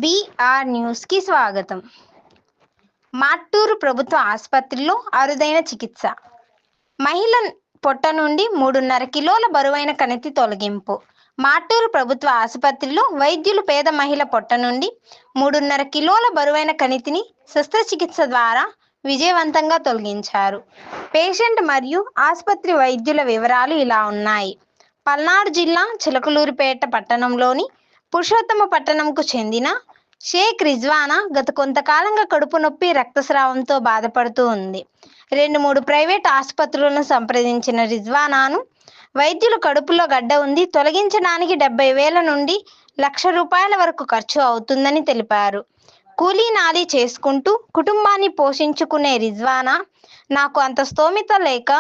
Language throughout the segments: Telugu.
బీఆర్ న్యూస్కి స్వాగతం. మాట్టూరు ప్రభుత్వ ఆసుపత్రిలో అరుదైన చికిత్స. మహిళ పొట్ట నుండి 3.5 కిలోల బరువైన కణితి తొలగింపు. మాట్టూరు ప్రభుత్వ ఆసుపత్రిలో వైద్యులు పేద మహిళ పొట్ట నుండి 3.5 కిలోల బరువైన కణితిని శస్త్రచికిత్స ద్వారా విజయవంతంగా తొలగించారు. పేషెంట్ మరియు ఆసుపత్రి వైద్యుల వివరాలు ఇలా ఉన్నాయి. పల్నాడు జిల్లా చిలకలూరిపేట పట్టణంలోని పురుషోత్తమ పట్టణంకు చెందిన షేక్ రిజ్వానా గత కొంతకాలంగా కడుపు నొప్పి, రక్తస్రావంతో బాధపడుతూ ఉంది. 2-3 ప్రైవేట్ ఆసుపత్రులను సంప్రదించిన రిజ్వానాను వైద్యులు కడుపులో గడ్డ ఉంది, తొలగించడానికి 70,000 నుండి ₹1,00,000 వరకు ఖర్చు అవుతుందని తెలిపారు. కూలీ నాలీ చేసుకుంటూ కుటుంబాన్ని పోషించుకునే రిజ్వానా నాకు అంత స్తోమత లేక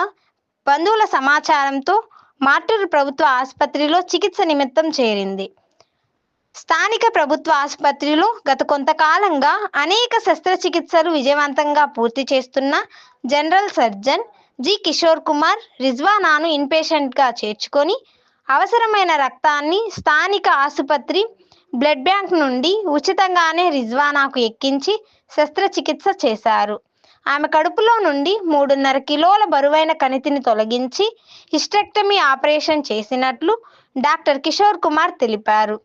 బంధువుల సమాచారంతో మాట్టూరు ప్రభుత్వ ఆసుపత్రిలో చికిత్స నిమిత్తం చేరింది. స్థానిక ప్రభుత్వ ఆసుపత్రిలో గత కొంతకాలంగా అనేక శస్త్రచికిత్సలు విజయవంతంగా పూర్తి చేస్తున్న general surgeon G. Kishore Kumar రిజ్వానాను ఇన్పేషెంట్గా చేర్చుకొని అవసరమైన రక్తాన్ని స్థానిక ఆసుపత్రి బ్లడ్ బ్యాంక్ నుండి ఉచితంగానే రిజ్వానాకు ఎక్కించి శస్త్రచికిత్స చేశారు. ఆమె కడుపులో నుండి 3.5 కిలోల బరువైన కణితిని తొలగించి హిస్టెక్టమీ ఆపరేషన్ చేసినట్లు డాక్టర్ కిషోర్ కుమార్ తెలిపారు.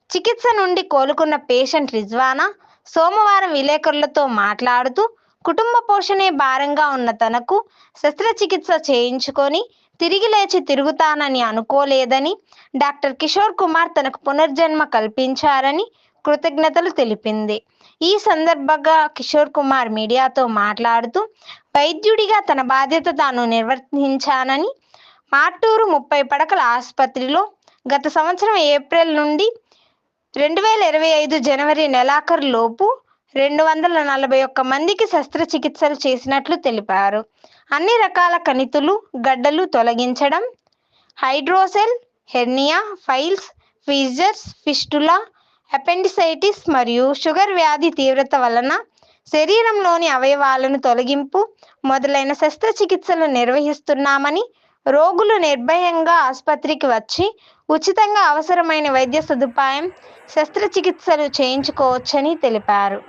చికిత్స నుండి కోలుకున్న పేషెంట్ రిజ్వానా సోమవారం విలేకరులతో మాట్లాడుతూ కుటుంబ పోషణే భారంగా ఉన్న తనకు శస్త్రచికిత్స చేయించుకొని తిరిగి లేచి తిరుగుతానని అనుకోలేదని, డాక్టర్ కిషోర్ కుమార్ తనకు పునర్జన్మ కల్పించారని కృతజ్ఞతలు తెలిపింది. ఈ సందర్భంగా కిషోర్ కుమార్ మీడియాతో మాట్లాడుతూ వైద్యుడిగా తన బాధ్యత తాను నిర్వర్తించానని, మాట్టూరు 30 పడకల ఆసుపత్రిలో గత సంవత్సరం ఏప్రిల్ నుండి 2025 జనవరి నెలాఖరు లోపు 241 మందికి శస్త్రచికిత్సలు చేసినట్లు తెలిపారు. అన్ని రకాల కణితులు, గడ్డలు తొలగించడం, hydrocele, hernia, piles, fissures, fistula, appendicitis మరియు షుగర్ వ్యాధి తీవ్రత వలన శరీరంలోని అవయవాలను తొలగింపు మొదలైన శస్త్రచికిత్సలు నిర్వహిస్తున్నామని, రోగులు నిర్భయంగా ఆసుపత్రికి వచ్చి ఉచితంగా అవసరమైన వైద్య సదుపాయం, శస్త్రచికిత్సలు చేయించుకోవచ్చని తెలిపారు.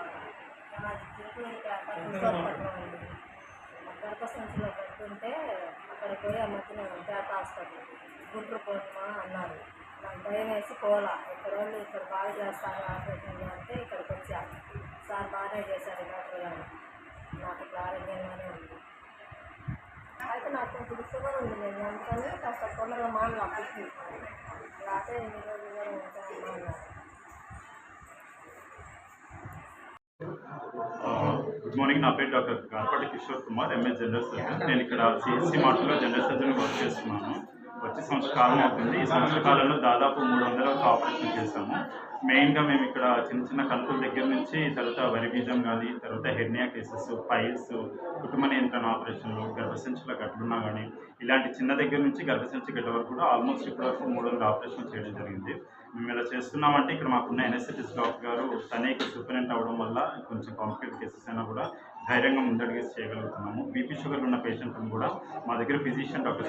భయం వేసి పోలా, ఇక్కడ వాళ్ళు ఇక్కడ బాగా చేస్తారు ఆపరేషన్ అంటే ఇక్కడికి వచ్చాను. సార్ బాగానే చేశారు డాక్టర్ గారు, నాకు ఇప్పుడు ఆరోగ్యంగానే ఉంది. అయితే నాకు ఇప్పుడు షుగర్ ఉంది, నేను అందుకని కాస్త తొందరగా మామూలు అప్పటికి లేకపోతే ఎన్ని రోజులు కూడా ఉంటాను మామూలు. Good morning. నా పేరు doctor Garapati Kishore Kumar, MS general surgeon. నేను ఇక్కడ సిఎస్సి మాటలో జనరల్ సర్జన్ వర్క్ చేస్తున్నాను. వచ్చి సంవత్సర కాలం అవుతుంది. ఈ సంవత్సర కాలంలో దాదాపు 300 ఆపరేషన్ చేశాము. మెయిన్గా మేము ఇక్కడ చిన్న కణుతుల దగ్గర నుంచి తర్వాత వరిబీజం కానీ, తర్వాత హెర్నియా కేసెస్, ఫైల్స్, కుటుంబ నియంత్రణ ఆపరేషన్లు, గర్భసంచుల గడ్లున్నా కానీ ఇలాంటి చిన్న దగ్గర నుంచి గర్భసంచి గడ్డ వరకు కూడా ఆల్మోస్ట్ ఇప్పటివరకు 300 ఆపరేషన్ చేయడం జరిగింది. మేము ఇలా చేస్తున్నామంటే ఇక్కడ మాకున్న ఎన్ఎస్ఎటిస్ డాక్టర్ గారు తనే ఇక్కడ సూపరింటెండెంట్ అవ్వడం వల్ల కొంచెం కాంప్లికేట్ కేసెస్ అయినా కూడా ధైర్యంగా ముందడుగేసి చేయగలుగుతున్నాము. బీపీ షుగర్ ఉన్న పేషెంట్లను కూడా మా దగ్గర ఫిజిషియన్ డాక్టర్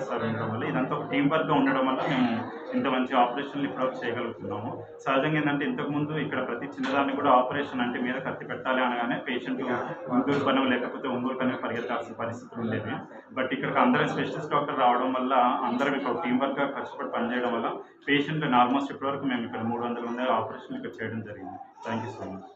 సార్ ఉండడం వల్ల ఇదంతా ఒక టీం వర్క్గా ఉండడం వల్ల మేము ఇంత మంచి ఆపరేషన్లు ఇప్పటివరకు చేయగలుగుతున్నాము. సహజంగా ఏంటంటే ఇంతకుముందు ఇక్కడ ప్రతి చిన్నదాన్ని కూడా ఆపరేషన్ అంటే మీద కత్తి పెట్టాలి అనగానే పేషెంట్ గుంటూరు పనం లేకపోతే ఒంగోలు పని పరిగెత్తాల్సిన పరిస్థితులు ఉండేది. బట్ ఇక్కడికి అందరం స్పెషలిస్ట్ డాక్టర్ రావడం వల్ల అందరం ఇక్కడ టీం వర్క్గా కష్టపడి పనిచేయడం వల్ల పేషెంట్లను ఆల్మోస్ట్ ఇప్పటివరకు మేము ఇక్కడ 300 ఆపరేషన్లు ఇక్కడ చేయడం జరిగింది. Thank you so much.